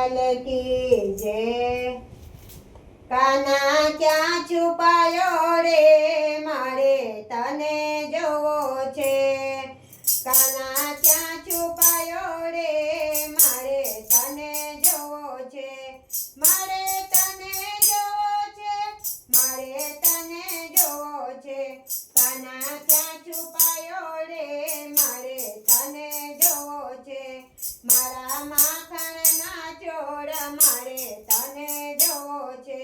લાલ કી જય। કાના ક્યાં છુપાયો રે મારે તને જોવો છે। કાના ક્યાં છુપાયો રે મારે તને જોવો છે। મારે તને જોવો છે, મારે તને જોવો છે। કાના ક્યાં છુપાયો રે મારે તને જોવો છે। મારા માખણના ચોર મારે તને જોવો છે।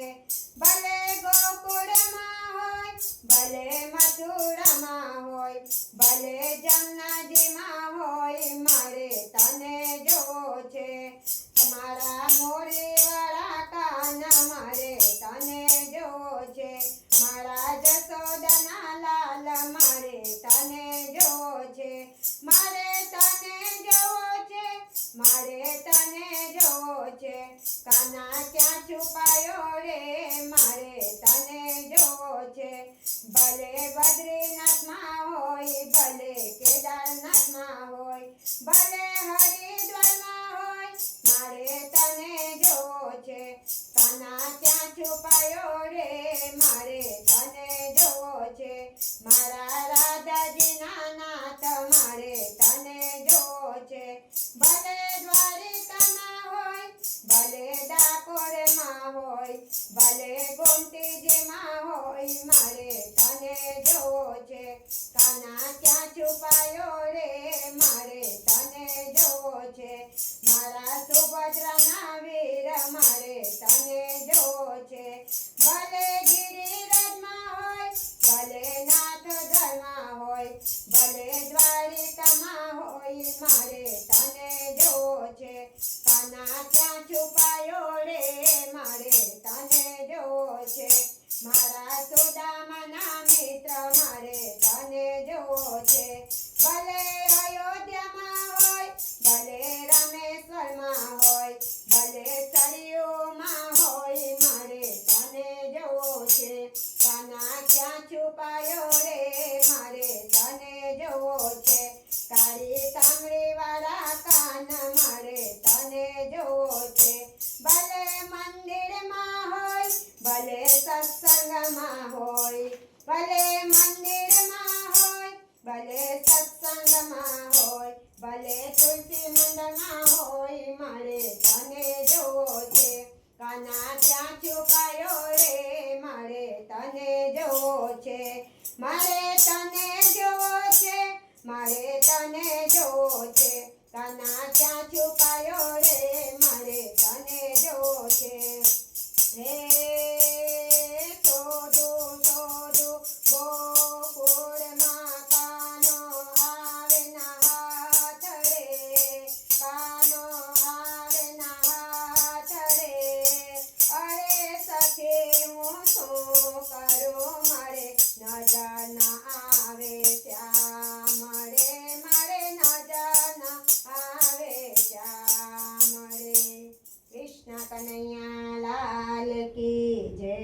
ભલે ગોકુળમાં હોય, ભલે મથુરામાં હોય, ભલે જમનાજીમાં હોય, મારે તને જોવો છે। મારા મોરીવાળા કાન મારે તને જોવો છે। મારા જશોદાના લાલ મારે તને જોવો છે। મારે તને જોવો છે, મારે તને જોવો છે। કાના ક્યાં છુપાયો રે મારે તને જોવો છે। ભલે બદ્રીનાથમાં હોય, ભલે કેદારનાથમાં હોય, ભલે હરિદ્વારમાં હોય, મારે તને જોવો છે। કાના ક્યાં છુપાયો રે મારે તને જોવો છે। મારા રાધાજીના નાથ મારે તને જોવો છે। ભલે દ્વારિકામાં હોય, ભલે ડાકોરમાં હોય, ભલે ગોમતીજીમાં હોય, મારે તને જોવો છે। કાના ક્યાં છુપાયો રે મારે તને જોવો છે। મારા સુભદ્રાના વીર મારે તને જોવો છે। ભલે ગિરિરાજમાં હોય, ભલે નાથ ઘરમાં હોય, ભલે દ્વારિકામાં હોય, મારે તને જોવો છે। કાના ક્યાં છુપાયો રે મારે તને જોવો છે। મારા સુદામાના મિત્ર મારે તને જોવો છે। ભલે અયોધ્યામાં હોય, ભલે રામેશ્વરમાં હોય, ભલે સરયુમાં હોય, મારે તને જોવો છે। કાના ક્યાં છુપાયો રે મારે તને જોવો છે। કાળી કામળીવાળા કાન મારે તને જોવો છે। ભલે મંદિરમાં હોય, ભલે સત્સંગમાં હોય, ભલે મંદિરમાં હોય, ભલે સત્સંગમાં હોય, ભલે તુલસી મંડળમાં હોય, મારે તને જોવો છે। કાના ક્યાં છુપાયો રે મારે તને જોવો છે। મારે તને જોવો છે, મારે તને જોવો છે। કાના ક્યાં છુપાયો રે મારે તને જોવો છે। હે શોધું શોધું ગોકુળમાં કાનો આવે ના હાથ રે, કાનો આવે ના હાથ રે। અરે સખી હું શું કરું મારે નજર ના આવે શ્યામ રે, મારે નજર ના આવે શ્યામ રે। કૃષ્ણ કનૈયા લાલ કી જય।